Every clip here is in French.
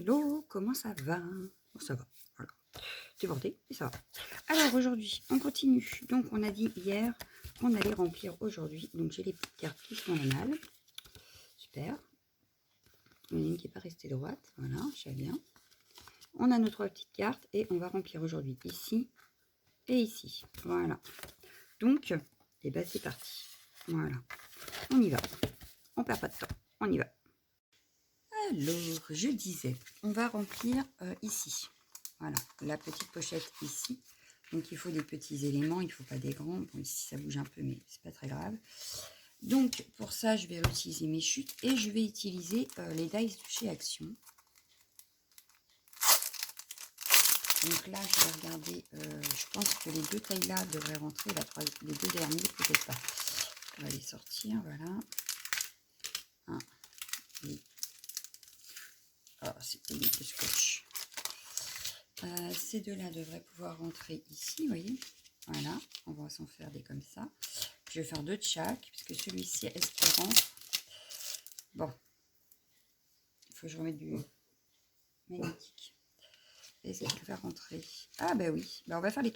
Hello, comment ça va? Bon, ça va, voilà. Débordé, mais ça va. Alors aujourd'hui, on continue. Donc on a dit hier qu'on allait remplir aujourd'hui. Donc j'ai les petites cartes qui sont normales. Super. Il y en a une qui n'est pas restée droite. Voilà, je bien. On a nos trois petites cartes et on va remplir aujourd'hui ici et ici. Voilà. Donc, et ben c'est parti. Voilà. On y va. On perd pas de temps. On y va. Alors, je disais, on va remplir ici. Voilà, la petite pochette ici. Donc, il faut des petits éléments, il ne faut pas des grands. Bon, ici, ça bouge un peu, mais c'est pas très grave. Donc, pour ça, je vais utiliser mes chutes et je vais utiliser les dice de chez Action. Donc là, je vais regarder. Je pense que les deux tailles-là devraient rentrer. Les deux derniers, peut-être pas. On va les sortir, voilà. Un, et... Oh, c'est pénible le scotch. Ces deux-là devraient pouvoir rentrer ici, vous voyez. Voilà, on va s'en faire des comme ça. Je vais faire deux de chaque, puisque celui-ci est espérant. Bon, il faut que je remette du magnétique. Est-ce qu'il va rentrer? Ah ben oui, ben, on va faire les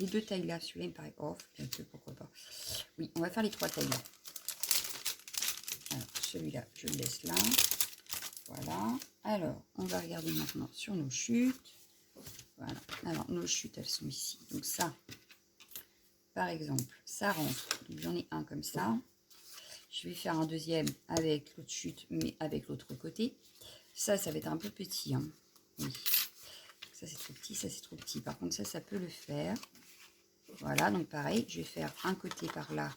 deux tailles là. Celui-là il me paraît off, un peu, pourquoi pas. Oui, on va faire les trois tailles là. Alors, celui-là, je le laisse là. Voilà. Alors, on va regarder maintenant sur nos chutes. Voilà. Alors, nos chutes, elles sont ici. Donc ça, par exemple, ça rentre. Donc j'en ai un comme ça. Je vais faire un deuxième avec l'autre chute, mais avec l'autre côté. Ça va être un peu petit. Hein. Oui. Ça, c'est trop petit, ça, c'est trop petit. Par contre, ça peut le faire. Voilà, donc pareil, je vais faire un côté par là,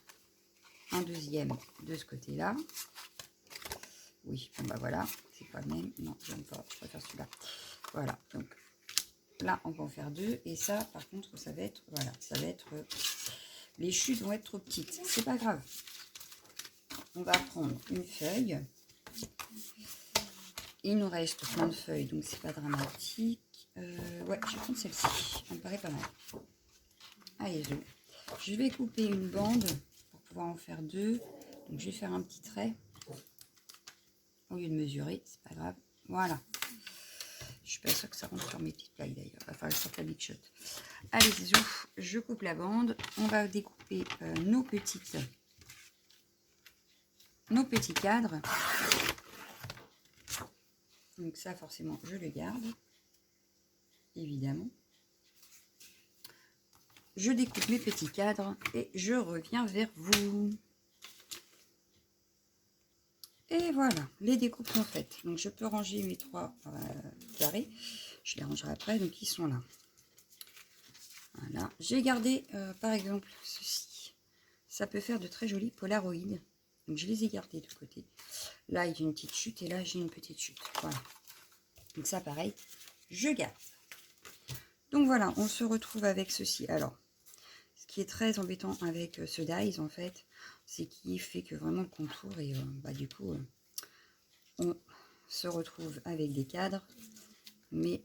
un deuxième de ce côté-là. Oui, bon bah voilà, c'est pas le même. Non, j'aime pas, je préfère celui-là. Voilà, donc là, on va en faire deux. Et ça, par contre, ça va être, voilà, ça va être... les chutes vont être trop petites. C'est pas grave. On va prendre une feuille. Il nous reste plein de feuilles, donc c'est pas dramatique. Ouais, je vais prendre celle-ci. Elle me paraît pas mal. Allez, je vais couper une bande pour pouvoir en faire deux. Donc je vais faire un petit trait. Au lieu de mesurer, c'est pas grave. Voilà. Je suis pas sûre que ça rentre sur mes petites plaques d'ailleurs. Il va falloir sortir la big shot. Allez, je coupe la bande. On va découper nos petits cadres. Donc ça, forcément, je le garde. Évidemment. Je découpe mes petits cadres et je reviens vers vous. Et voilà, les découpes sont faites. Donc je peux ranger mes trois carrés. Je les rangerai après, donc ils sont là. Voilà, j'ai gardé par exemple ceci. Ça peut faire de très jolis polaroïdes. Donc je les ai gardés de côté. Là j'ai une petite chute et là j'ai une petite chute. Voilà. Donc ça pareil, je garde. Donc voilà, on se retrouve avec ceci. Alors, ce qui est très embêtant avec ce dies en fait, c'est qu'il fait que vraiment le contour et du coup on se retrouve avec des cadres, mais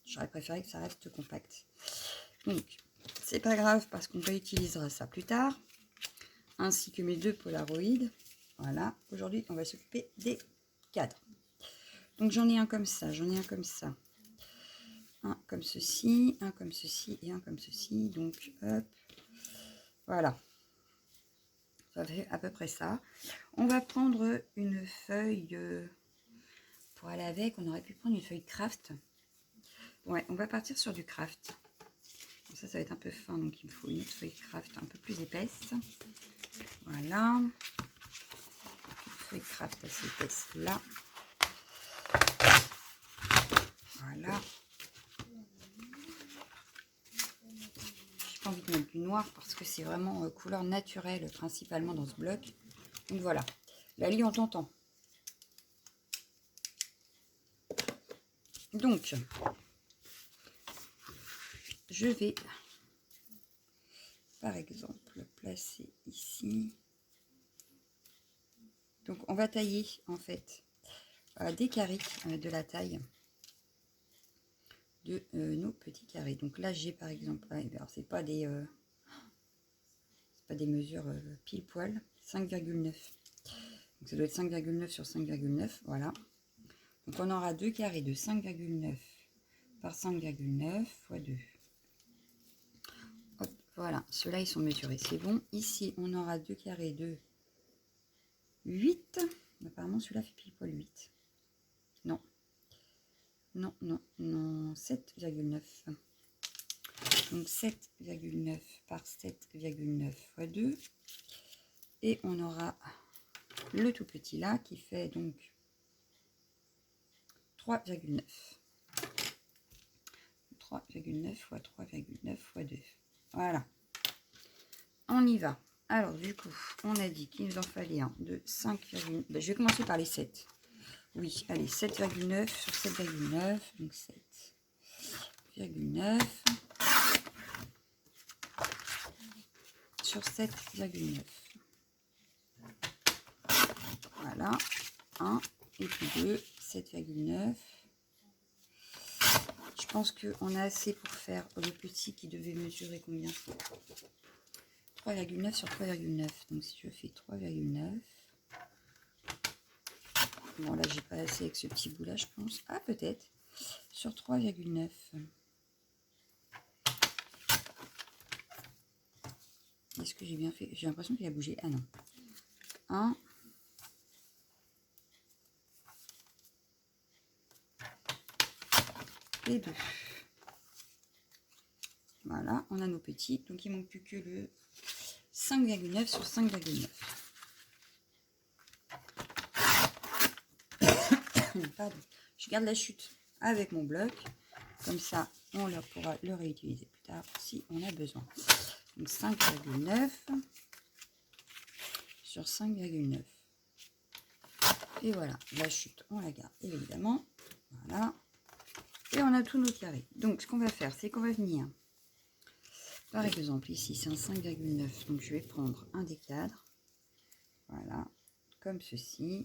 j'aurais préféré que ça reste compact. Donc c'est pas grave parce qu'on réutilisera ça plus tard, ainsi que mes deux polaroïdes. Voilà, aujourd'hui on va s'occuper des cadres. Donc j'en ai un comme ça, j'en ai un comme ça, un comme ceci, un comme ceci et un comme ceci. Donc hop, voilà, ça fait à peu près ça. On va prendre une feuille pour aller avec. On aurait pu prendre une feuille craft. Ouais, on va partir sur du craft. Ça va être un peu fin, donc il me faut une autre feuille craft un peu plus épaisse. Voilà. Une feuille craft assez épaisse là. Voilà. J'ai pas envie de mettre du noir parce que c'est vraiment couleur naturelle principalement dans ce bloc. Donc voilà. La lie on t'entend. Donc, je vais par exemple placer ici. Donc on va tailler en fait des carrés de la taille de nos petits carrés. Donc là j'ai par exemple, alors c'est pas des mesures pile poil, 5,9. Donc ça doit être 5,9 sur 5,9, voilà. Donc on aura deux carrés de 5,9 par 5,9 fois 2. Hop, voilà, ceux-là ils sont mesurés, c'est bon. Ici on aura deux carrés de 8. Apparemment celui-là fait pile poil 8. Non. Non, non, non, 7,9. Donc 7,9 par 7,9 fois 2. Et on aura le tout petit là qui fait donc 3,9. 3,9 fois 3,9 fois 2. Voilà. On y va. Alors du coup, on a dit qu'il nous en fallait un de 5, ben, je vais commencer par les 7. Oui, allez, 7,9 sur 7,9. Donc 7,9 sur 7,9. Voilà. 1 et puis 2, 7,9. Je pense qu'on a assez pour faire le petit qui devait mesurer combien? 3,9 sur 3,9. Donc si je fais 3,9. Bon là j'ai pas assez avec ce petit bout là je pense. Ah peut-être. Sur 3,9. Est-ce que j'ai bien fait? J'ai l'impression qu'il a bougé. Ah non. 1. Et 2. Voilà, on a nos petits. Donc il manque plus que le 5,9 sur 5,9. Pardon. Je garde la chute avec mon bloc. Comme ça, on pourra le réutiliser plus tard si on a besoin. Donc 5,9 sur 5,9. Et voilà, la chute, on la garde évidemment. Voilà. Et on a tous nos carrés. Donc ce qu'on va faire, c'est qu'on va venir, par exemple, ici c'est un 5,9. Donc je vais prendre un des cadres. Voilà, comme ceci.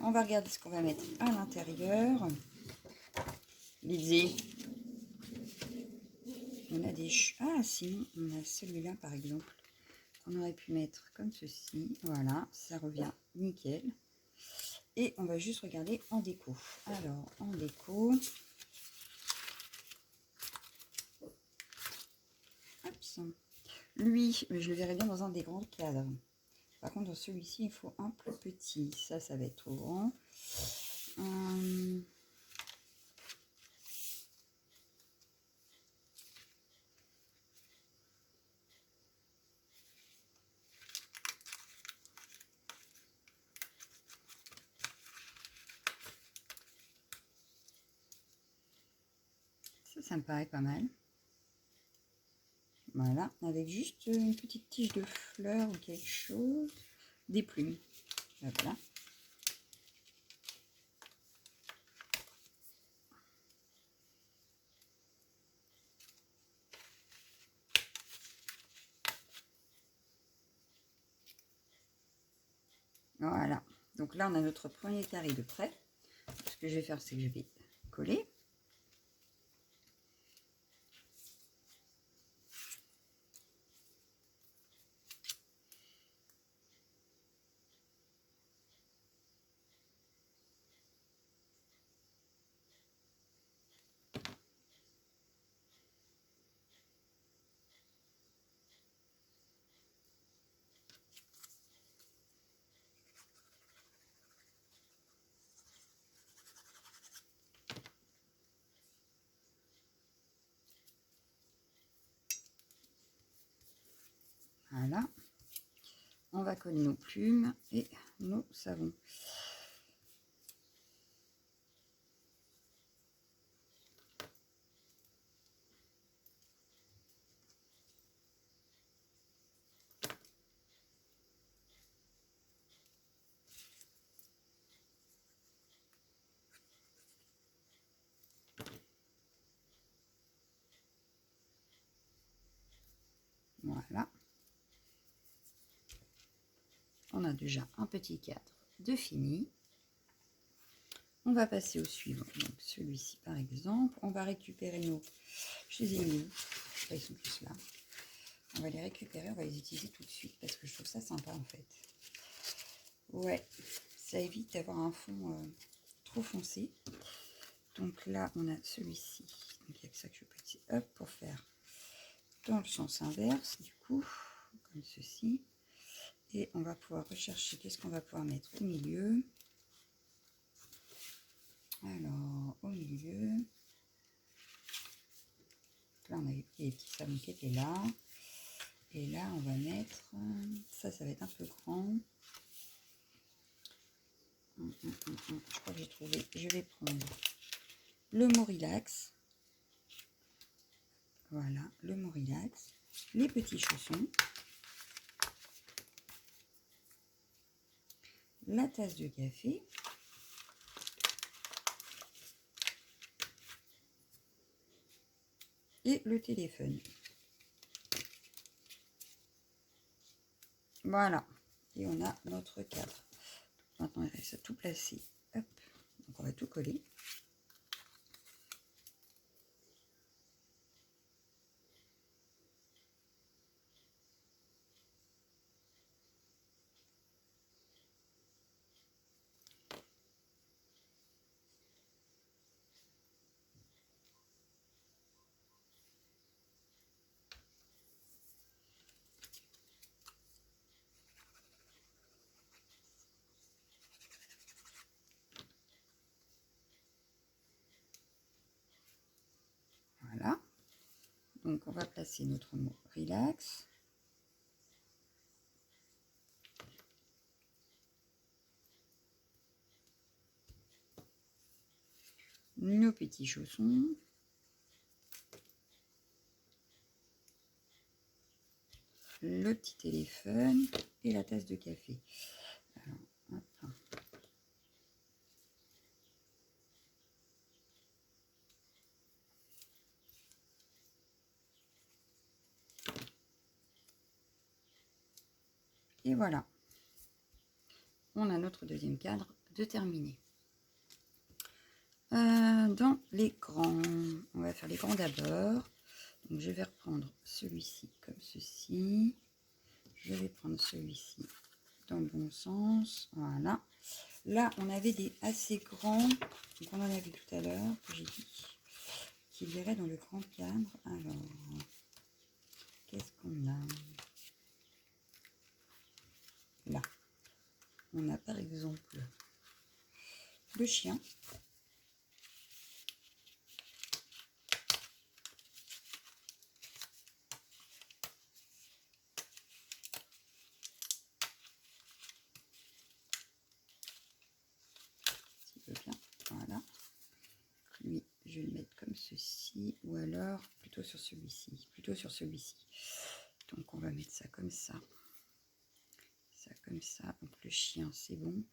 On va regarder ce qu'on va mettre à l'intérieur. Lisez. On a des... Ah, sinon, on a celui-là, par exemple, qu'on aurait pu mettre comme ceci. Voilà, ça revient nickel. Et on va juste regarder en déco. Alors, en déco... Hop. Lui, je le verrai bien dans un des grands cadres. Par contre, dans celui-ci, il faut un plus petit. Ça va être trop grand. Ça me paraît pas mal. Voilà, avec juste une petite tige de fleurs ou quelque chose. Des plumes. Voilà. Voilà. Donc là, on a notre premier carré de près. Ce que je vais faire, c'est que je vais coller. Voilà. On va coller nos plumes et nos savons. Voilà. On a déjà un petit cadre de fini. On va passer au suivant. Donc celui-ci par exemple. On va récupérer nos... Je les ai mis où? Ils sont tous là. On va les récupérer, on va les utiliser tout de suite parce que je trouve ça sympa en fait. Ouais, ça évite d'avoir un fond trop foncé. Donc là, on a celui-ci. Donc il y a que ça que je peux essayer. Hop, pour faire dans le sens inverse, du coup, comme ceci. Et on va pouvoir rechercher qu'est-ce qu'on va pouvoir mettre au milieu. Alors, au milieu, là, on avait pris les petits salons qui étaient là. Et là, on va mettre, ça va être un peu grand. Je crois que j'ai trouvé. Je vais prendre le mot relax. Voilà, le mot relax. Les petits chaussons. La tasse de café. Et le téléphone. Voilà. Et on a notre cadre. Maintenant, il reste à tout placer. Hop. Donc, on va tout coller. Voilà. Donc, on va placer notre mot relax. Nos petits chaussons. Le petit téléphone et la tasse de café. Alors, hop. Et voilà. On a notre deuxième cadre de terminé. Dans les grands, on va faire les grands d'abord. Donc je vais reprendre celui-ci comme ceci. Je vais prendre celui-ci dans le bon sens. Voilà. Là, on avait des assez grands, donc on en a vu tout à l'heure, que j'ai dit, qui iraient dans le grand cadre. Alors, qu'est-ce qu'on a là? On a par exemple le chien. S'il veut bien. Voilà. Lui, je vais le mettre comme ceci, ou alors plutôt sur celui-ci. Plutôt sur celui-ci. Donc on va mettre ça comme ça. Ça comme ça. Donc le chien, c'est bon.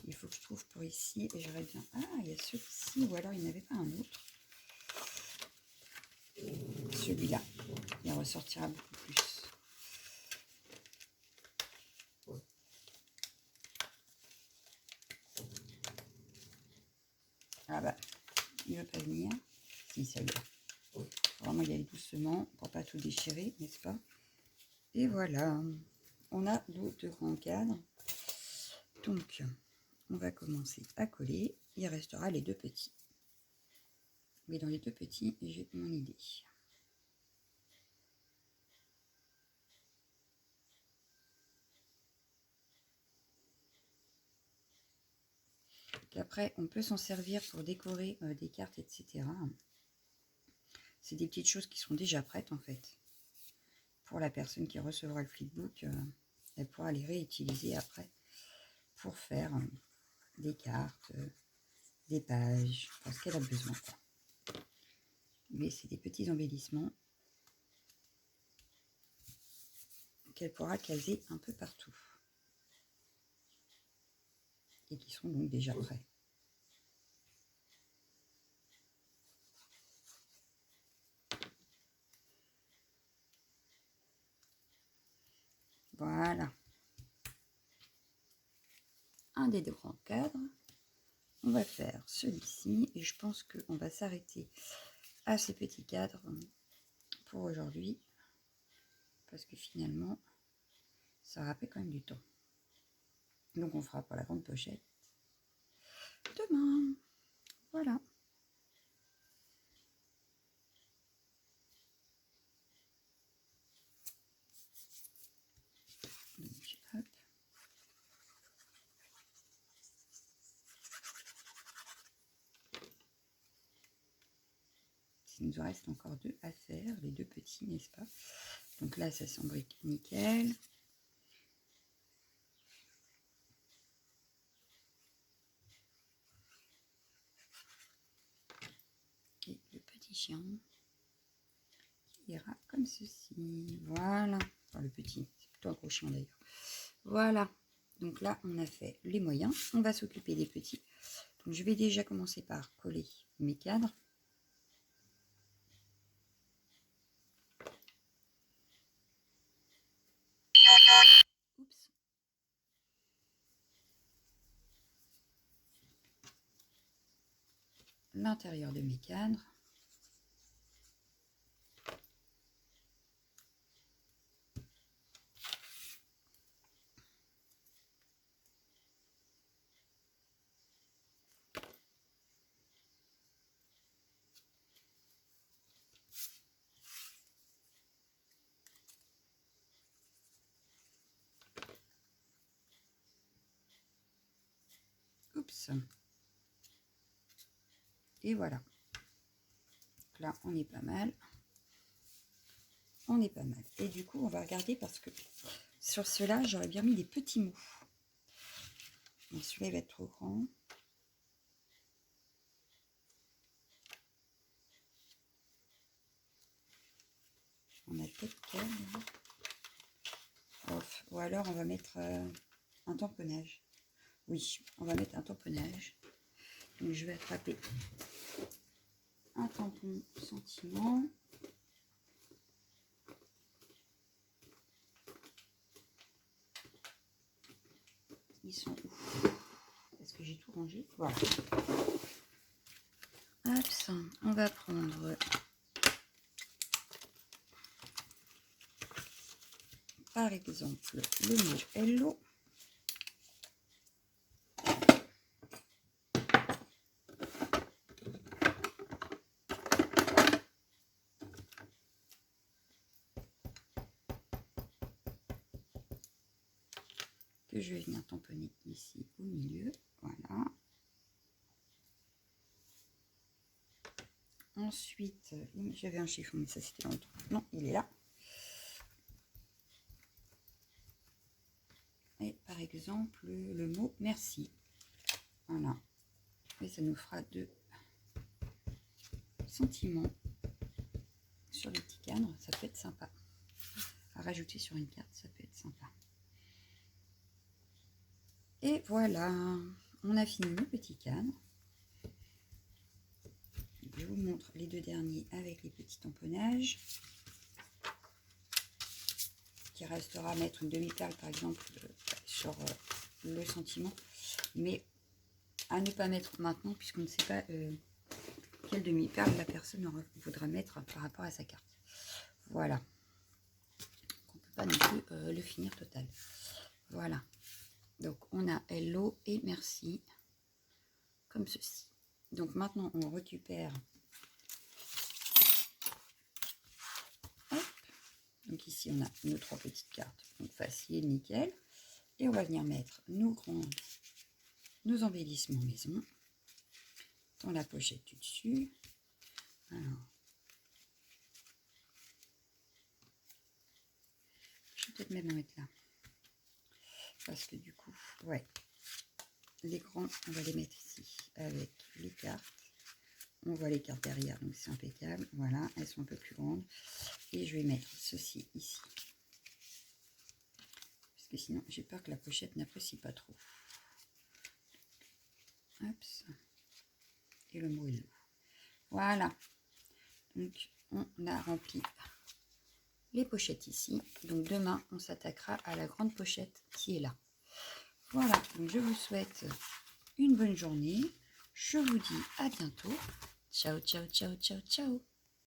Il faut que je trouve pour ici. Et j'aurais bien. Ah, il y a celui-ci, ou alors il n'y avait pas un autre. Celui-là. Il ressortira beaucoup plus. Ah bah, il ne veut pas venir. Si, ça y est. Faut vraiment y aller doucement pour pas tout déchirer, n'est-ce pas? Et voilà. On a nos deux grands cadres. Donc, on va commencer à coller. Il restera les deux petits. Mais dans les deux petits, j'ai mon idée. Après, on peut s'en servir pour décorer des cartes, etc. C'est des petites choses qui sont déjà prêtes, en fait. Pour la personne qui recevra le flipbook, elle pourra les réutiliser après pour faire des cartes, des pages, enfin, ce qu'elle a besoin. Mais c'est des petits embellissements qu'elle pourra caser un peu partout. Et qui sont donc déjà prêts. Voilà. Un des deux grands cadres. On va faire celui-ci et je pense qu'on va s'arrêter à ces petits cadres pour aujourd'hui. Parce que finalement, ça rappelle quand même du temps. Donc on fera pour la grande pochette. demain. Voilà. Donc, hop. Il nous reste encore 2 à faire, les 2 petits, n'est-ce pas? Donc là, ça s'embrique nickel. Et le petit chien qui ira comme ceci. Voilà. Enfin, le petit, c'est plutôt un gros chien d'ailleurs. Voilà. Donc là, on a fait les moyens. On va s'occuper des petits. Donc je vais déjà commencer par coller mes cadres. Oups. L'intérieur de mes cadres. Oups. Et voilà. Donc là, on est pas mal. On est pas mal. Et du coup, on va regarder parce que sur cela, j'aurais bien mis des petits mots. Mais celui-là, il va être trop grand. On a peut-être qu'elle. Ou alors, on va mettre un tamponnage. Oui, on va mettre un tamponnage. Donc, je vais attraper un tampon sentiment. Ils sont où? Est-ce que j'ai tout rangé? Voilà. Hop, on va prendre par exemple le mot hello. Que je vais venir tamponner ici au milieu. Voilà. Ensuite, j'avais un chiffon, mais ça c'était longtemps. Non, il est là. Et par exemple, le mot merci. Voilà. Et ça nous fera 2 sentiments sur les petits cadres. Ça peut être sympa. À rajouter sur une carte, ça peut être sympa. Et voilà. On a fini nos petits cadres. Je vous montre les 2 derniers avec les petits tamponnages. Qui restera à mettre une demi-perle par exemple sur le sentiment, mais à ne pas mettre maintenant puisqu'on ne sait pas quelle demi-perle la personne voudra mettre par rapport à sa carte. Voilà. On ne peut pas non plus le finir total. Voilà. Donc on a hello et merci comme ceci. Donc maintenant on récupère. Hop. Donc ici on a nos 3 petites cartes. Donc facile, nickel. Et on va venir mettre nos grandes, nos embellissements maison dans la pochette du dessus. Alors, je vais peut-être même en mettre là. Parce que du coup, ouais, les grands, on va les mettre ici avec les cartes. On voit les cartes derrière, donc c'est impeccable. Voilà, elles sont un peu plus grandes. Et je vais mettre ceci ici. Parce que sinon, j'ai peur que la pochette n'apprécie pas trop. Hop. Et le mot hello. Voilà. Donc, on a rempli les pochettes ici. Donc, demain, on s'attaquera à la grande pochette qui est là. Voilà. Donc, je vous souhaite une bonne journée. Je vous dis à bientôt. Ciao, ciao, ciao, ciao, ciao.